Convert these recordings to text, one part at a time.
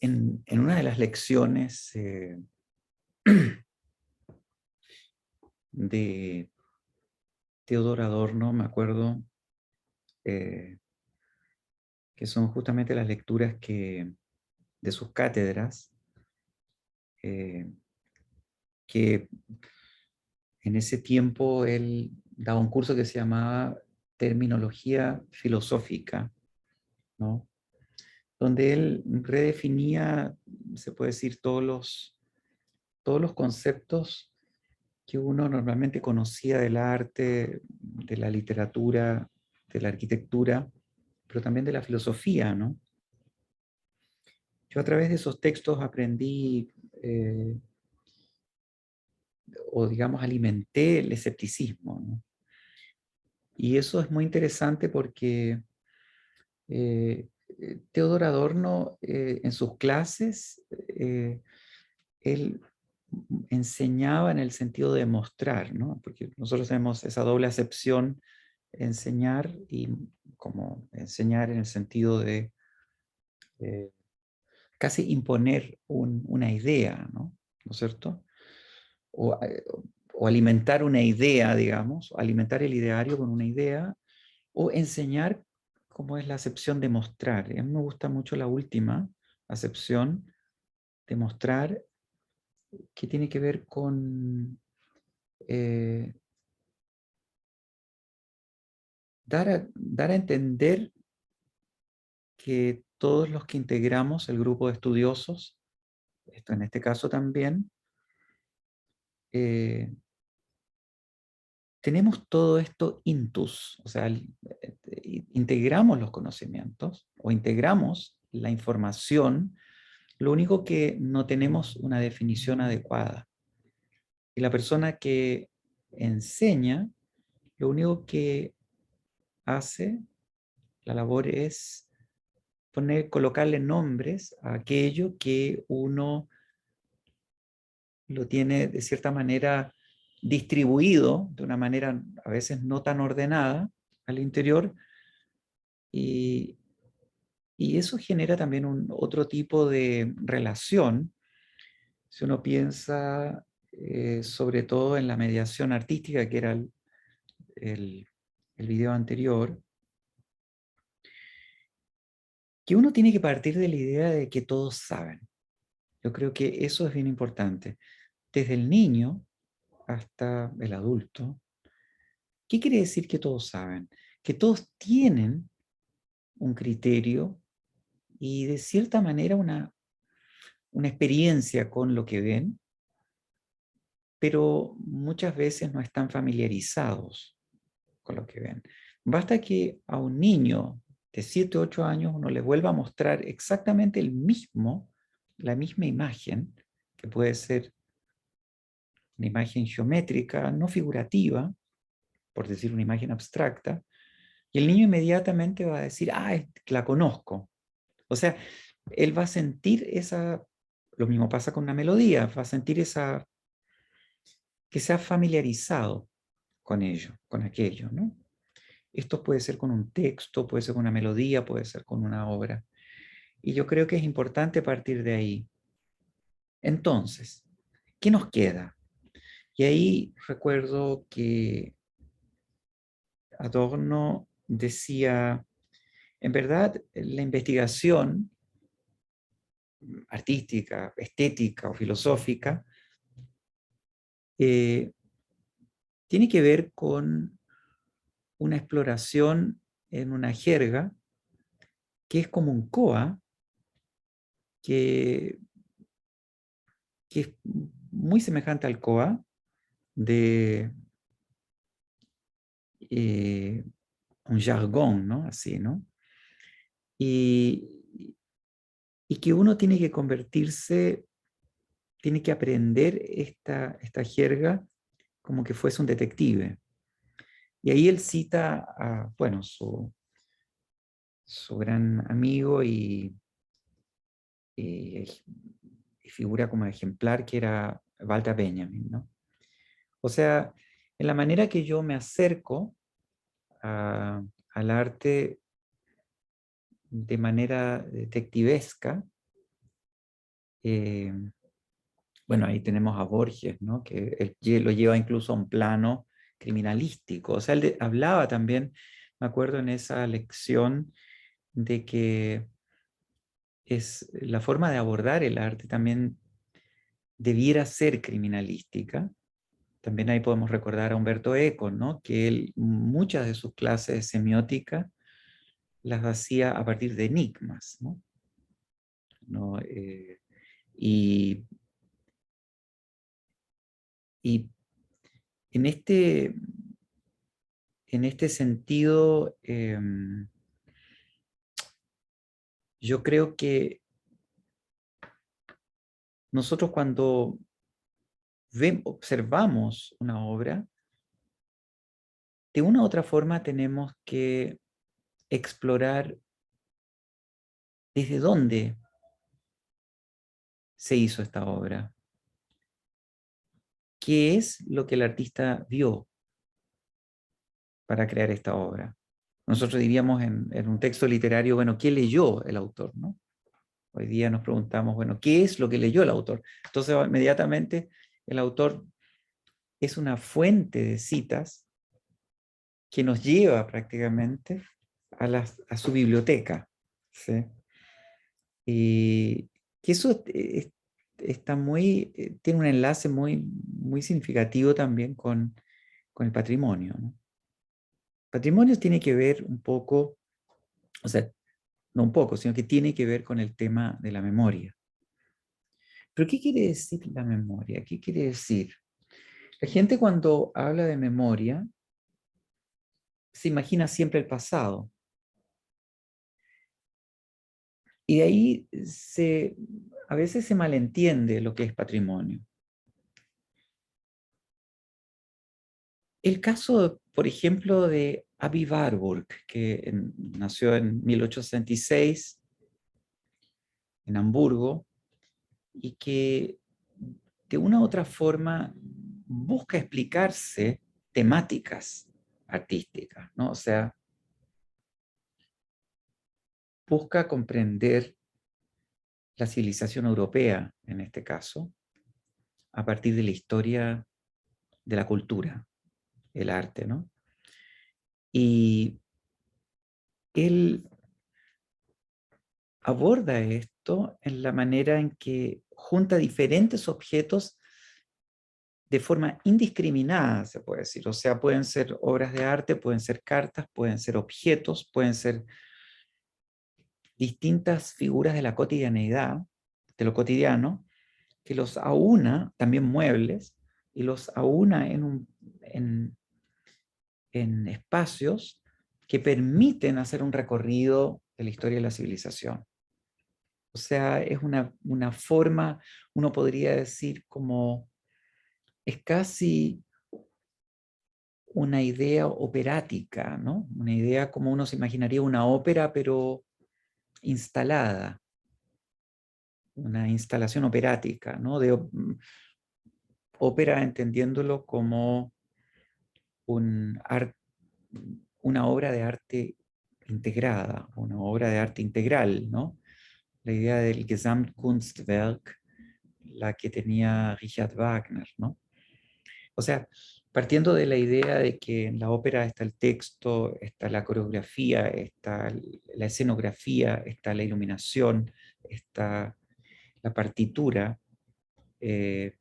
en una de las lecciones de Theodor Adorno, me acuerdo, eh, que son justamente las lecturas de sus cátedras, eh, que en ese tiempo él daba un curso que se llamaba Terminología Filosófica, ¿no? Donde él redefinía, se puede decir, todos los conceptos que uno normalmente conocía del arte, de la literatura, de la arquitectura, pero también de la filosofía, ¿no? Yo a través de esos textos aprendí, o digamos, alimenté el escepticismo, ¿no? Y eso es muy interesante porque Theodor Adorno, en sus clases, él enseñaba en el sentido de mostrar, ¿no? Porque nosotros tenemos esa doble acepción, enseñar y como enseñar en el sentido de eh, casi imponer una idea, ¿no? ¿No es cierto? O, o alimentar una idea, digamos, alimentar el ideario con una idea, o enseñar como es la acepción de mostrar. A mí me gusta mucho la última acepción de mostrar, que tiene que ver con eh, dar a entender que todos los que integramos el grupo de estudiosos, esto en este caso también, eh, tenemos todo esto intus, o sea, integramos los conocimientos o integramos la información, lo único que no tenemos una definición adecuada. Y la persona que enseña, lo único que hace, la labor es colocarle nombres a aquello que uno lo tiene de cierta manera distribuido, de una manera a veces no tan ordenada al interior, y, y eso genera también otro tipo de relación. Si uno piensa sobre todo en la mediación artística, que era el, el video anterior, que uno tiene que partir de la idea de que todos saben. Yo creo que eso es bien importante. Desde el niño hasta el adulto, ¿qué quiere decir que todos saben? Que todos tienen un criterio y de cierta manera una experiencia con lo que ven, pero muchas veces no están familiarizados con lo que ven. Basta que a un niño de 7 o 8 años uno le vuelva a mostrar exactamente la misma imagen, que puede ser una imagen geométrica, no figurativa, por decir una imagen abstracta, y el niño inmediatamente va a decir, la conozco. O sea, él va a sentir lo mismo pasa con una melodía, va a sentir que se ha familiarizado con ello, con aquello, ¿no? Esto puede ser con un texto, puede ser con una melodía, puede ser con una obra. Y yo creo que es importante partir de ahí. Entonces, ¿qué nos queda? Y ahí recuerdo que Adorno decía, en verdad, la investigación artística, estética o filosófica eh, tiene que ver con una exploración en una jerga que es como un koa, que, que es muy semejante al koa de un jargón, ¿no? Así, ¿no? Y, y que uno tiene que convertirse, tiene que aprender esta jerga como que fuese un detective. Y ahí él cita a, bueno, su gran amigo y, y figura como ejemplar, que era Walter Benjamin, ¿no? O sea, en la manera que yo me acerco al arte de manera detectivesca, Eh, bueno, ahí tenemos a Borges, ¿no? Que él lo lleva incluso a un plano criminalístico. O sea, hablaba también, me acuerdo en esa lección, de que es la forma de abordar el arte también debiera ser criminalística. También ahí podemos recordar a Humberto Eco, ¿no? Que él muchas de sus clases de semiótica las hacía a partir de enigmas, ¿no? ¿No? Y, y en este sentido, yo creo que nosotros cuando observamos una obra, de una u otra forma tenemos que explorar desde dónde se hizo esta obra, qué es lo que el artista vio para crear esta obra. Nosotros diríamos en un texto literario, bueno, ¿qué leyó el autor, no? Hoy día nos preguntamos, bueno, ¿qué es lo que leyó el autor? Entonces, inmediatamente, el autor es una fuente de citas que nos lleva prácticamente a su biblioteca, ¿sí? Y que eso está tiene un enlace muy significativo también con el patrimonio, ¿no? Patrimonio tiene que ver un poco, o sea, no un poco, sino que tiene que ver con el tema de la memoria. ¿Pero qué quiere decir la memoria? ¿Qué quiere decir? La gente cuando habla de memoria se imagina siempre el pasado. Y de ahí a veces se malentiende lo que es patrimonio. El caso, por ejemplo, de Aby Warburg, que nació en 1866 en Hamburgo y que de una u otra forma busca explicarse temáticas artísticas, ¿no? O sea, busca comprender la civilización europea, en este caso, a partir de la historia de la cultura, el arte, ¿no? Y él aborda esto en la manera en que junta diferentes objetos de forma indiscriminada, se puede decir. O sea, pueden ser obras de arte, pueden ser cartas, pueden ser objetos, pueden ser distintas figuras de la cotidianeidad, de lo cotidiano, que los aúna, también muebles, y los aúna en espacios que permiten hacer un recorrido de la historia de la civilización. O sea, es una forma, uno podría decir como, es casi una idea operática, ¿no? Una idea como uno se imaginaría una ópera, pero instalada, una instalación operática, ¿no? Ópera entendiéndolo como un una obra de arte integrada, una obra de arte integral, ¿no? La idea del Gesamtkunstwerk, la que tenía Richard Wagner, ¿no? O sea, partiendo de la idea de que en la ópera está el texto, está la coreografía, está la escenografía, está la iluminación, está la partitura, eh,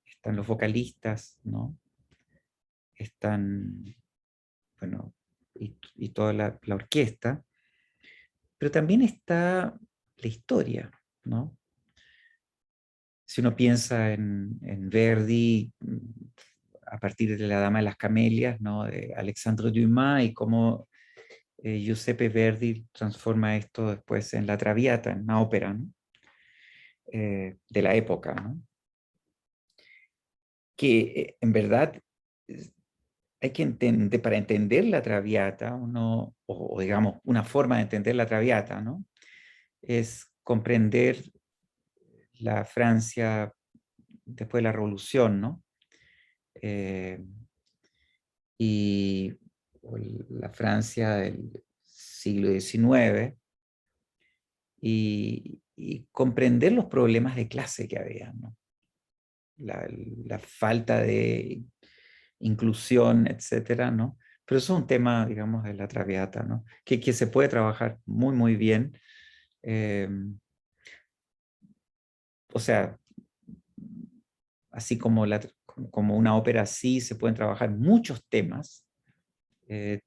están los vocalistas, ¿no? Están, bueno, y toda la orquesta, pero también está la historia, ¿no? Si uno piensa en Verdi, a partir de La Dama de las Camelias, ¿no? De Alexandre Dumas, y cómo Giuseppe Verdi transforma esto después en La Traviata, en una ópera, ¿no? De la época, ¿no? Que en verdad hay que entender, para entender la Traviata, o digamos, una forma de entender la Traviata, ¿no? Es comprender la Francia después de la Revolución, ¿no? Eh, y la Francia del siglo XIX, y comprender los problemas de clase que había, ¿no? La falta de inclusión, etcétera, ¿no? Pero eso es un tema, digamos, de la Traviata, ¿no? Que se puede trabajar muy, muy bien. Eh, o sea, así como, como una ópera así, se pueden trabajar muchos temas,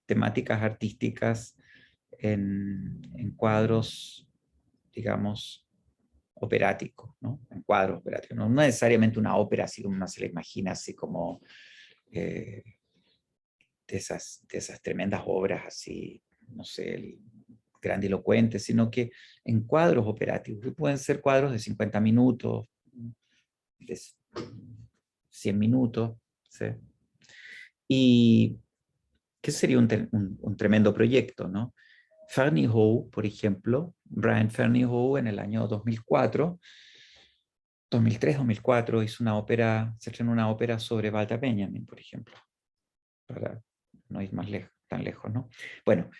temáticas artísticas en cuadros, digamos, operáticos, ¿no? En cuadros operáticos. No necesariamente una ópera así como uno se la imagina, así como eh, de esas tremendas obras así, no sé, grandilocuentes, sino que en cuadros operativos, que pueden ser cuadros de 50 minutos, de 100 minutos, ¿sí? Y que sería un tremendo proyecto, ¿no? Fernie-Howe, por ejemplo, Brian Fernie-Howe en el año 2004, 2003-2004 hizo una ópera, se estrenó una ópera sobre Walter Benjamin, por ejemplo, para no ir más lejos, tan lejos, ¿no? Bueno,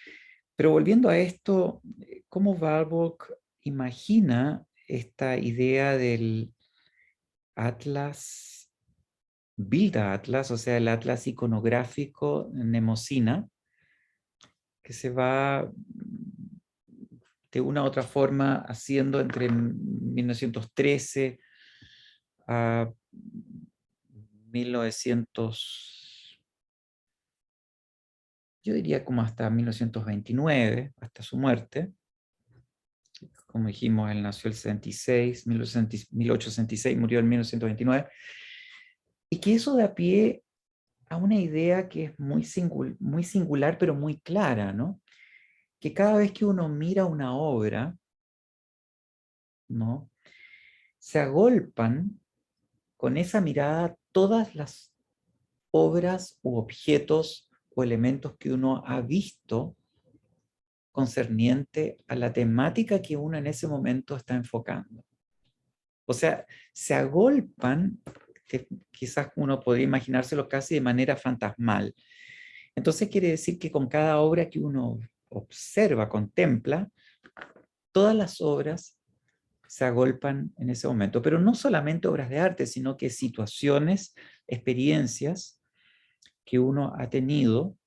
pero volviendo a esto, ¿cómo Warburg imagina esta idea del Atlas, Bilda Atlas, o sea, el Atlas iconográfico Nemosina, que se va de una u otra forma haciendo entre 1913 a 1900, yo diría como hasta 1929, hasta su muerte. Como dijimos, él nació el 66, 1866, murió en 1929, y que eso da pie a una idea que es muy singular, pero muy clara, ¿no? Que cada vez que uno mira una obra, ¿no? Se agolpan con esa mirada todas las obras u objetos o elementos que uno ha visto concerniente a la temática que uno en ese momento está enfocando. O sea, se agolpan, que quizás uno podría imaginárselo casi de manera fantasmal. Entonces quiere decir que con cada obra que uno observa, contempla, todas las obras se agolpan en ese momento, pero no solamente obras de arte, sino que situaciones, experiencias que uno ha tenido.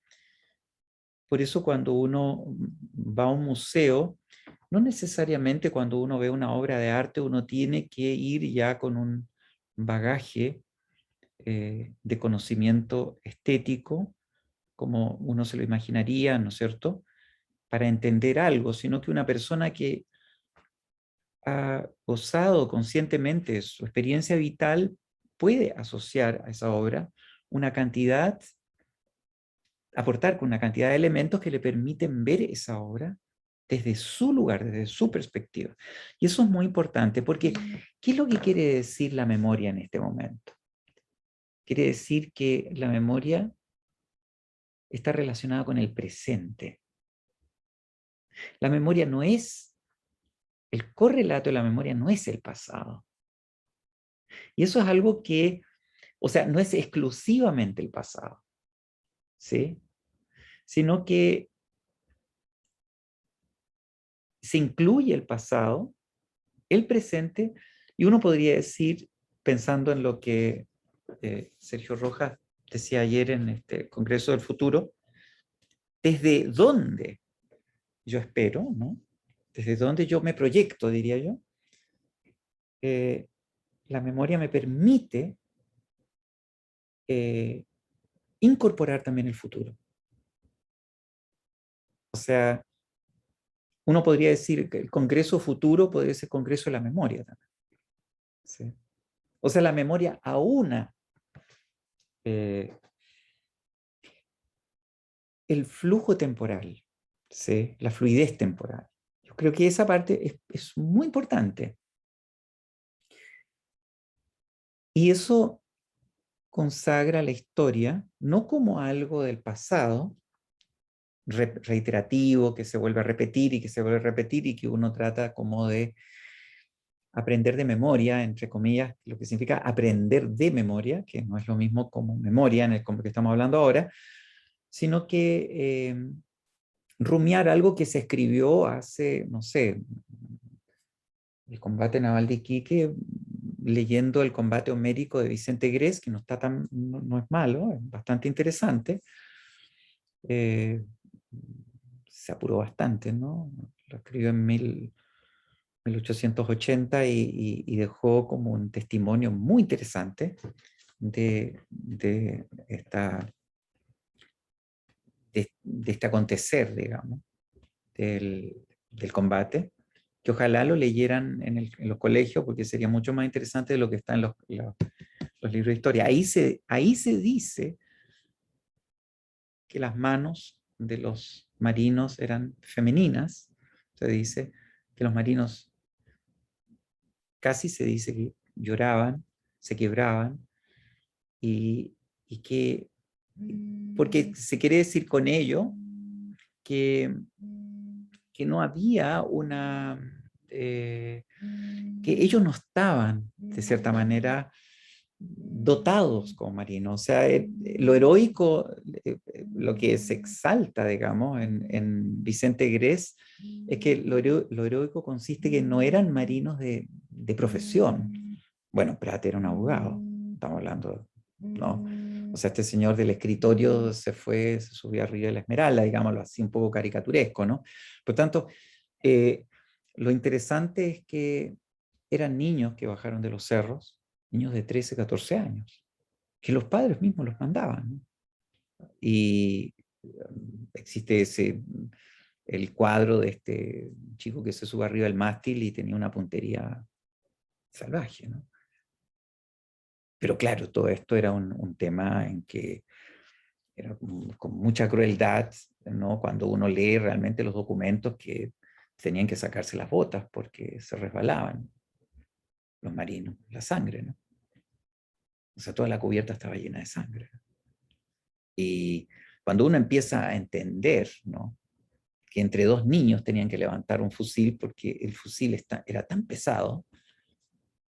Por eso cuando uno va a un museo, no necesariamente cuando uno ve una obra de arte uno tiene que ir ya con un bagaje de conocimiento estético, como uno se lo imaginaría, ¿no es cierto?, para entender algo, sino que una persona que ha gozado conscientemente de su experiencia vital puede asociar a esa obra una cantidad, aportar con una cantidad de elementos que le permiten ver esa obra desde su lugar, desde su perspectiva. Y eso es muy importante porque, ¿qué es lo que quiere decir la memoria en este momento? Quiere decir que la memoria está relacionada con el presente. La memoria no es, el correlato de la memoria no es el pasado. Y eso es algo que, o sea, no es exclusivamente el pasado, ¿sí? Sino que se incluye el pasado, el presente, y uno podría decir, pensando en lo que Sergio Rojas decía ayer en este Congreso del Futuro, desde dónde yo espero, ¿no? Desde dónde yo me proyecto, diría yo, la memoria me permite eh, incorporar también el futuro. O sea, uno podría decir que el Congreso futuro podría ser Congreso de la memoria también. ¿Sí? O sea, la memoria aúna eh, el flujo temporal, ¿sí? La fluidez temporal. Yo creo que esa parte es muy importante. Y eso consagra la historia no como algo del pasado, reiterativo, que se vuelve a repetir y que se vuelve a repetir y que uno trata como de aprender de memoria, entre comillas, lo que significa aprender de memoria, que no es lo mismo como memoria en el como que estamos hablando ahora, sino que rumiar algo que se escribió hace, no sé, el combate naval de Iquique, leyendo el combate homérico de Vicente Grés, que no, está tan, no es malo, es bastante interesante. Se apuró bastante, ¿no? Lo escribió en 1880 y dejó como un testimonio muy interesante de este acontecer, digamos, del combate, que ojalá lo leyeran en los colegios, porque sería mucho más interesante de lo que está en los libros de historia. Ahí se dice que las manos de los marinos eran femeninas, se dice que los marinos casi se dice que lloraban, se quebraban, y, y que, porque se quiere decir con ello que, que no había que ellos no estaban, de cierta manera, dotados como marinos. O sea, lo heroico, lo que se exalta, digamos, en Vicente Grés, es que lo heroico consiste que no eran marinos de profesión. Bueno, Prat era un abogado, estamos hablando, ¿no? O sea, este señor del escritorio se subió arriba de la Esmeralda, digámoslo así, un poco caricaturesco, ¿no? Por tanto, eh, lo interesante es que eran niños que bajaron de los cerros, niños de 13, 14 años, que los padres mismos los mandaban, ¿no? Y existe el cuadro de este chico que se sube arriba del mástil y tenía una puntería salvaje, ¿no? Pero claro, todo esto era un tema en que era con mucha crueldad, ¿no? Cuando uno lee realmente los documentos, que tenían que sacarse las botas porque se resbalaban los marinos, la sangre, ¿no? O sea, toda la cubierta estaba llena de sangre. Y cuando uno empieza a entender, ¿no?, que entre dos niños tenían que levantar un fusil porque el fusil era tan pesado,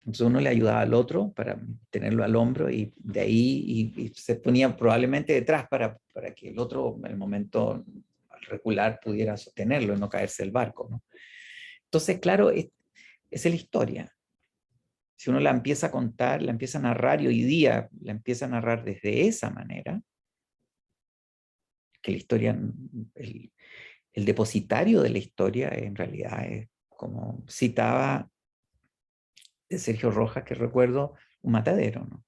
entonces uno le ayudaba al otro para tenerlo al hombro, y de ahí y se ponía probablemente detrás para que el otro, en el momento al recular, pudiera sostenerlo y no caerse del barco, ¿no? Entonces, claro, es la historia. Si uno la empieza a contar, la empieza a narrar, y hoy día la empieza a narrar desde esa manera, que la historia, el depositario de la historia en realidad es, como citaba de Sergio Rojas, que recuerdo, un matadero, ¿no?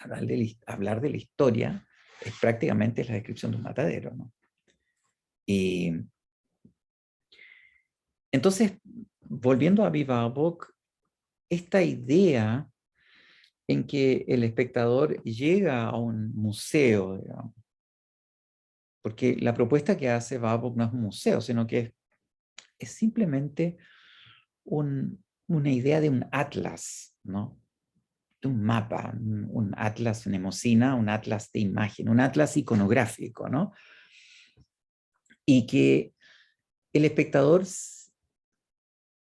Hablar de la historia es prácticamente la descripción de un matadero, ¿no? Y entonces, volviendo a Viva Voc, esta idea en que el espectador llega a un museo, digamos, porque la propuesta que hace Babok no es un museo, sino que es simplemente una idea de un atlas, ¿no? De un mapa, un atlas nemosina, un atlas de imagen, un atlas iconográfico, ¿no? Y que el espectador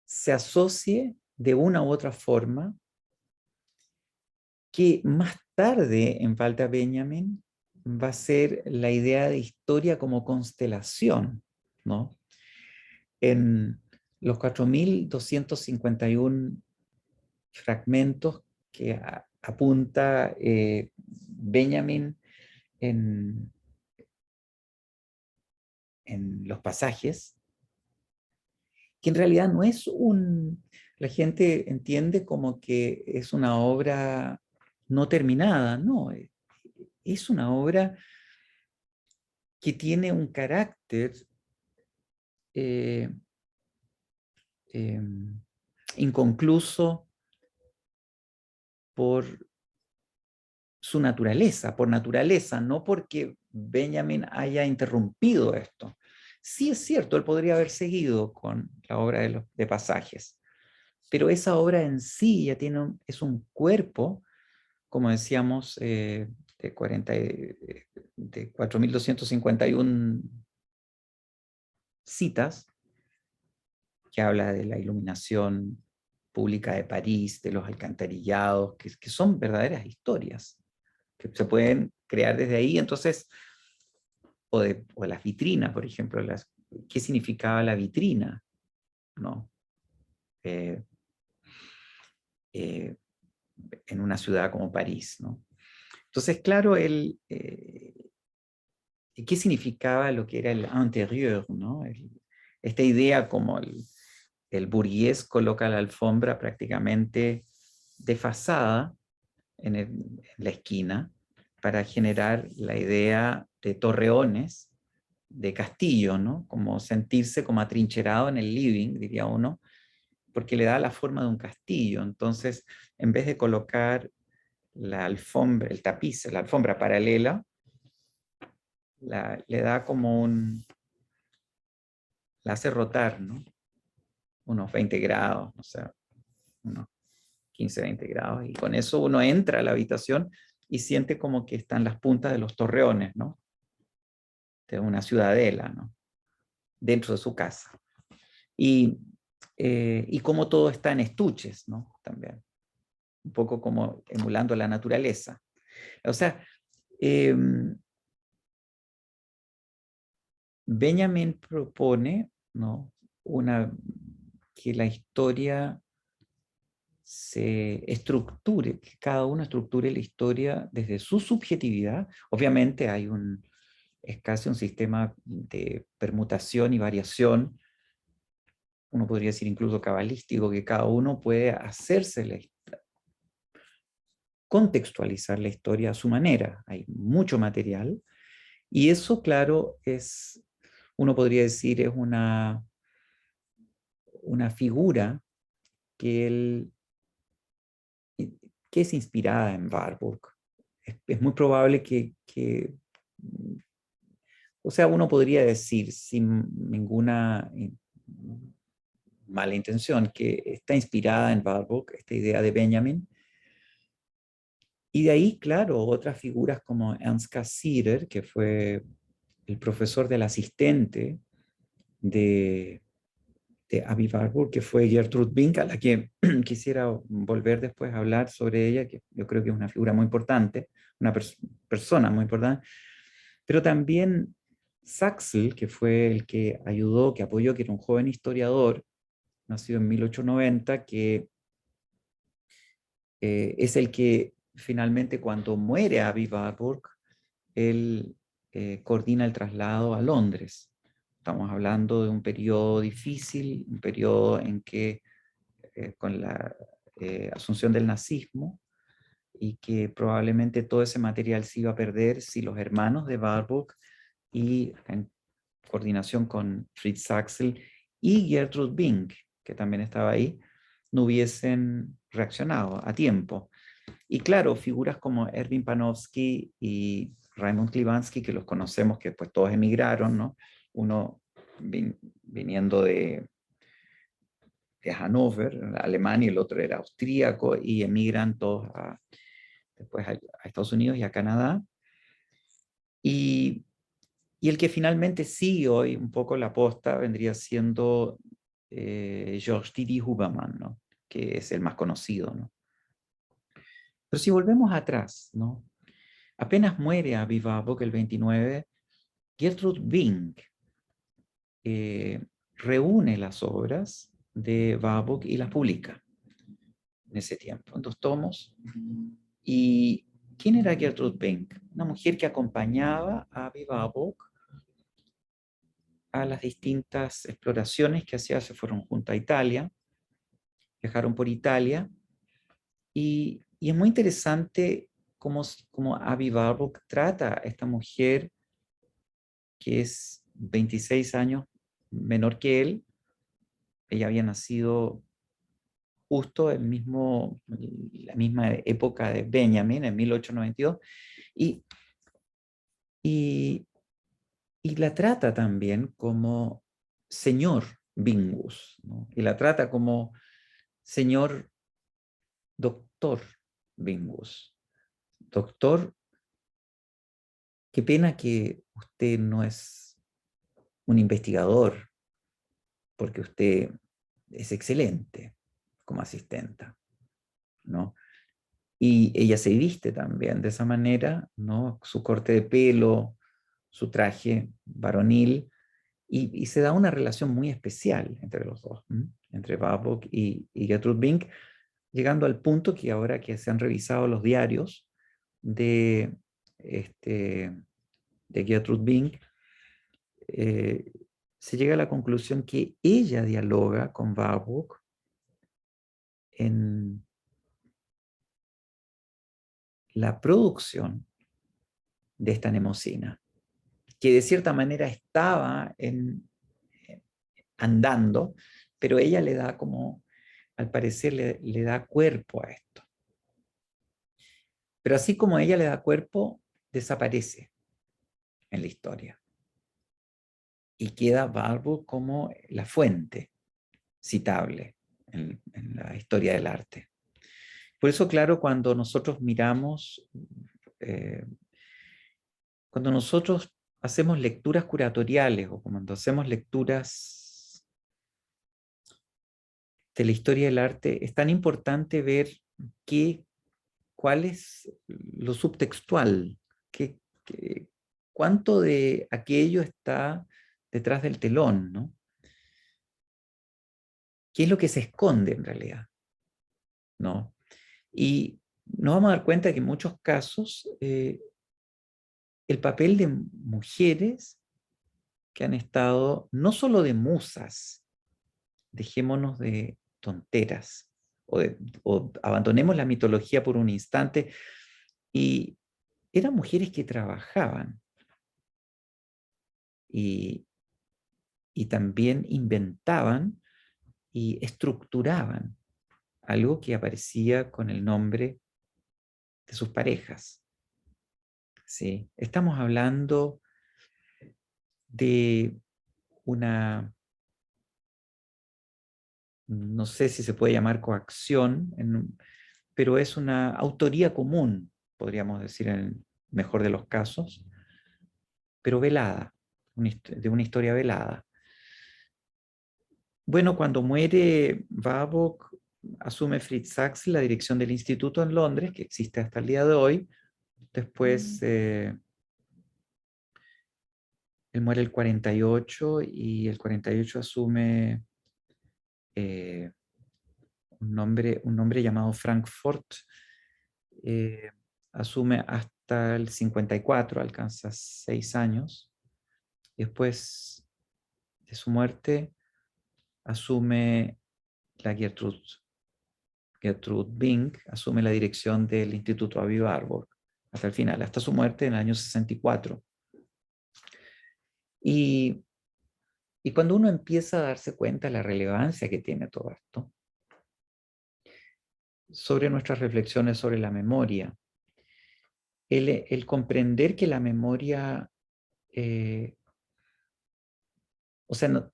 se asocie de una u otra forma, que más tarde en Walter Benjamin va a ser la idea de historia como constelación, ¿no? En los 4251 fragmentos que apunta Benjamin en, en los pasajes, que en realidad no es la gente entiende como que es una obra no terminada, no, es una obra que tiene un carácter eh, eh, inconcluso por su naturaleza, por naturaleza, no porque Benjamin haya interrumpido esto. Sí es cierto, él podría haber seguido con la obra de pasajes, pero esa obra en sí ya es un cuerpo, como decíamos, de 4251 citas, que habla de la iluminación pública de París, de los alcantarillados, que son verdaderas historias, que se pueden crear desde ahí. Entonces, o las vitrinas, por ejemplo, ¿qué significaba la vitrina? ¿No? eh, eh, en una ciudad como París, ¿no? Entonces, claro, ¿qué significaba lo que era el intérieur, ¿no? Esta idea como el burgués coloca la alfombra prácticamente desfasada en la esquina para generar la idea de torreones, de castillo, ¿no? Como sentirse como atrincherado en el living, diría uno, porque le da la forma de un castillo. Entonces, en vez de colocar la alfombra, el tapiz, la alfombra paralela, le da como la hace rotar, ¿no? Unos 20 grados, o sea, unos 15, 20 grados, y con eso uno entra a la habitación y siente como que están las puntas de los torreones, ¿no? De una ciudadela, ¿no? Dentro de su casa. Y como todo está en estuches, ¿no? También. Un poco como emulando la naturaleza. O sea, eh, Benjamin propone, ¿no? Que la historia se estructure, que cada uno estructure la historia desde su subjetividad. Obviamente es casi un sistema de permutación y variación, uno podría decir incluso cabalístico, que cada uno puede contextualizar la historia a su manera. Hay mucho material, y eso, claro, uno podría decir, es una figura que que es inspirada en Warburg. Es muy probable o sea, uno podría decir sin ninguna mala intención que está inspirada en Warburg, esta idea de Benjamin. Y de ahí, claro, otras figuras como Ernst Cassirer, que fue el profesor del asistente de Avi Warburg, que fue Gertrude Bink, a la que quisiera volver después a hablar sobre ella, que yo creo que es una figura muy importante, una persona muy importante, pero también Saxel, que fue el que ayudó, que apoyó, que era un joven historiador, nacido en 1890, que es el que finalmente, cuando muere Avi Warburg, él coordina el traslado a Londres. Estamos hablando de un periodo difícil, un periodo en que con la asunción del nazismo, y que probablemente todo ese material se iba a perder si los hermanos de Warburg, y en coordinación con Fritz Saxel y Gertrude Bink, que también estaba ahí, no hubiesen reaccionado a tiempo. Y claro, figuras como Erwin Panofsky y Raymond Klibanski, que los conocemos, que pues todos emigraron, ¿no? Uno viniendo de Hannover, Alemania, y el otro era austríaco, y emigran todos después a Estados Unidos y a Canadá. Y, y el que finalmente sigue hoy un poco la posta vendría siendo Georges Didi Huberman, ¿no? Que es el más conocido, ¿no? Pero si volvemos atrás, ¿no? Apenas muere Avi Warburg el 29, Gertrude Bink reúne las obras de Warburg y las publica en ese tiempo, en 2 tomos. ¿Y quién era Gertrude Bink? Una mujer que acompañaba a Avi Warburg a las distintas exploraciones que hacía. Se fueron junto a Italia, viajaron por Italia, y es muy interesante cómo Avi Warburg trata a esta mujer que es 26 años menor que él. Ella había nacido justo la misma época de Benjamin, en 1892, y, y, y la trata también como señor Bingus, ¿no? Y la trata como señor doctor Bingus. Doctor, qué pena que usted no es un investigador, porque usted es excelente como asistenta, ¿no? Y ella se viste también de esa manera, ¿no? Su corte de pelo, su traje varonil, y se da una relación muy especial entre los dos. entre Warburg y Gertrude Bing, llegando al punto que ahora que se han revisado los diarios de, de Gertrude Bing, eh, se llega a la conclusión que ella dialoga con Warburg en la producción de esta nemocina, que de cierta manera estaba andando, pero ella le da como, al parecer, le da cuerpo a esto. Pero así como ella le da cuerpo, desaparece en la historia. Y queda Warburg como la fuente citable en la historia del arte. Por eso, claro, cuando nosotros miramos, cuando nosotros hacemos lecturas curatoriales o cuando hacemos lecturas de la historia del arte, es tan importante ver cuál es lo subtextual, cuánto de aquello está detrás del telón, ¿no? ¿Qué es lo que se esconde en realidad? ¿No? Y nos vamos a dar cuenta que en muchos casos el papel de mujeres que han estado no solo de musas, dejémonos de tonteras, o abandonemos la mitología por un instante, y eran mujeres que trabajaban y, y también inventaban y estructuraban algo que aparecía con el nombre de sus parejas. ¿Sí? Estamos hablando de una, no sé si se puede llamar coacción, pero es una autoría común, podríamos decir en el mejor de los casos, pero velada, de una historia velada. Bueno, cuando muere Warburg, asume Fritz Sachs la dirección del instituto en Londres, que existe hasta el día de hoy. Después, él muere el 48 y el 48 asume un hombre llamado Frank Ford. Asume hasta el 54, alcanza 6 años. Después de su muerte, asume la Gertrude Bing, asume la dirección del Instituto Aviv Warburg hasta el final, hasta su muerte en el año 64. Y cuando uno empieza a darse cuenta de la relevancia que tiene todo esto, sobre nuestras reflexiones sobre la memoria, el comprender que la memoria, o sea, no,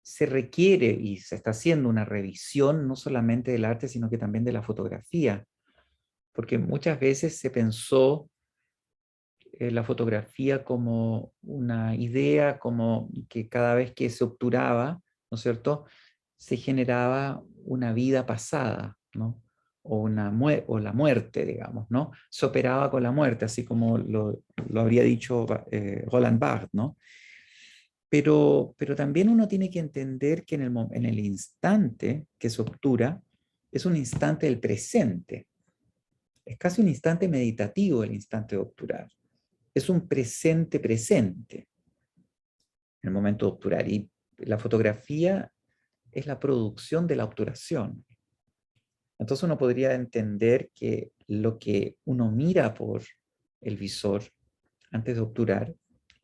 se requiere y se está haciendo una revisión no solamente del arte, sino que también de la fotografía, porque muchas veces se pensó la fotografía como una idea, como que cada vez que se obturaba, ¿no es cierto?, se generaba una vida pasada, ¿no? O la muerte, digamos, ¿no? Se operaba con la muerte, así como lo habría dicho Roland Barthes, ¿no? Pero también uno tiene que entender que en el instante que se obtura, es un instante del presente. Es casi un instante meditativo el instante de obturar. Es un presente presente en el momento de obturar. Y la fotografía es la producción de la obturación. Entonces uno podría entender que lo que uno mira por el visor antes de obturar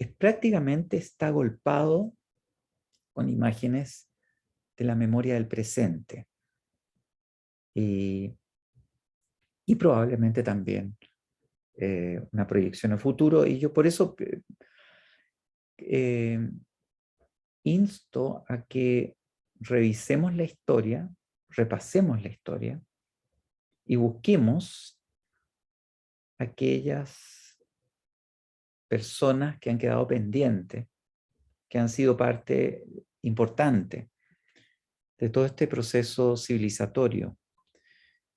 es prácticamente está agolpado con imágenes de la memoria del presente y, y probablemente también una proyección al futuro. Y yo por eso eh, insto a que revisemos la historia, repasemos la historia y busquemos aquellas personas que han quedado pendientes, que han sido parte importante de todo este proceso civilizatorio,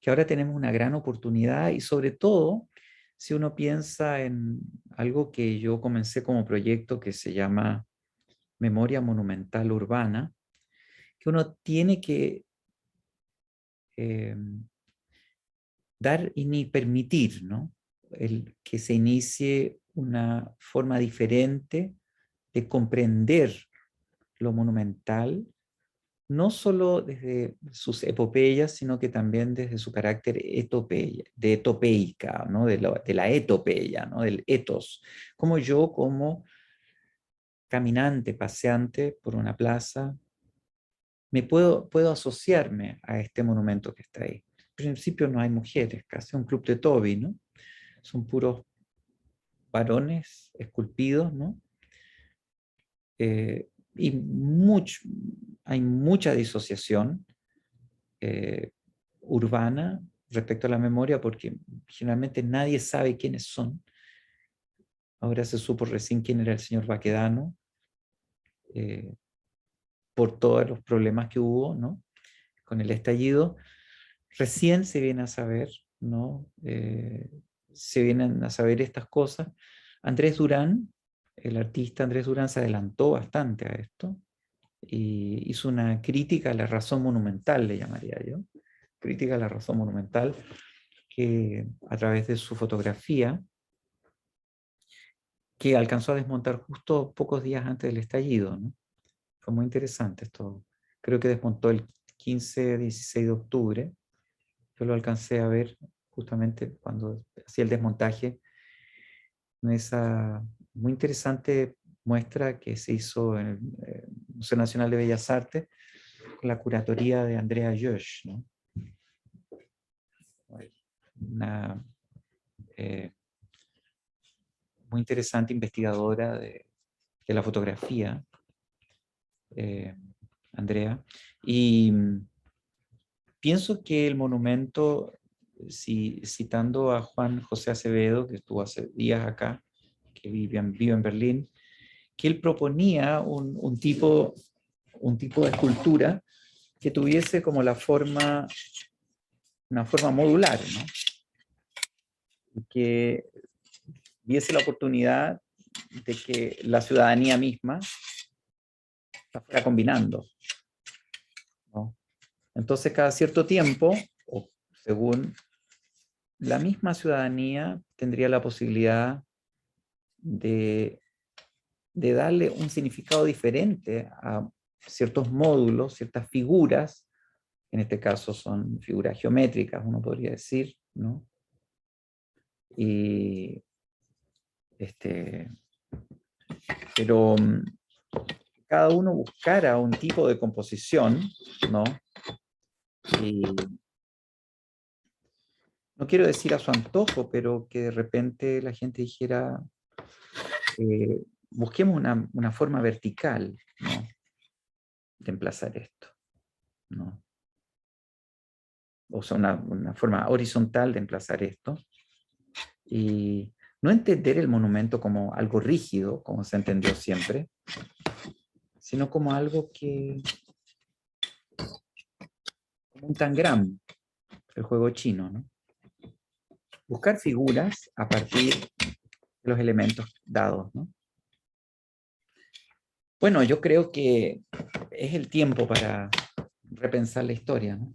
que ahora tenemos una gran oportunidad y sobre todo si uno piensa en algo que yo comencé como proyecto que se llama Memoria Monumental Urbana, que uno tiene que dar y ni permitir, ¿no? Que se inicie una forma diferente de comprender lo monumental, no solo desde sus epopeyas, sino que también desde su carácter etopeica, ¿no? De la etopeya, ¿no? Del etos. Como yo, como caminante, paseante por una plaza, puedo asociarme a este monumento que está ahí. En principio no hay mujeres, casi un club de Toby, ¿no? Son puros varones esculpidos, ¿no? Y hay mucha disociación urbana respecto a la memoria, porque generalmente nadie sabe quiénes son. Ahora se supo recién quién era el señor Baquedano, por todos los problemas que hubo, ¿no? Con el estallido. Recién se viene a saber, ¿no? Se vienen a saber estas cosas. Andrés Durán, el artista Andrés Durán, se adelantó bastante a esto y hizo una crítica a la razón monumental, le llamaría yo. Crítica a la razón monumental, que a través de su fotografía, que alcanzó a desmontar justo pocos días antes del estallido, ¿no? Fue muy interesante esto. Creo que desmontó el 15-16 de octubre. Yo lo alcancé a ver justamente cuando hacía el desmontaje en esa muy interesante muestra que se hizo en el Museo Nacional de Bellas Artes con la curatoría de Andrea Josh, ¿no? Una muy interesante investigadora de la fotografía, Andrea, y pienso que el monumento, citando a Juan José Acevedo, que estuvo hace días acá, que vive en Berlín, que él proponía un tipo de escultura que tuviese como una forma modular, ¿no? Y que diese la oportunidad de que la ciudadanía misma la fuera combinando, ¿no? Entonces, cada cierto tiempo, o según la misma ciudadanía, tendría la posibilidad de darle un significado diferente a ciertos módulos, ciertas figuras, en este caso son figuras geométricas, uno podría decir, ¿no? Y pero cada uno buscara un tipo de composición, ¿no? Y no quiero decir a su antojo, pero que de repente la gente dijera, busquemos una forma vertical, ¿no? De emplazar esto, ¿no? O sea, una forma horizontal de emplazar esto. Y no entender el monumento como algo rígido, como se entendió siempre, sino como algo como un tangram, el juego chino, ¿no? Buscar figuras a partir de los elementos dados, ¿no? Bueno, yo creo que es el tiempo para repensar la historia, ¿no?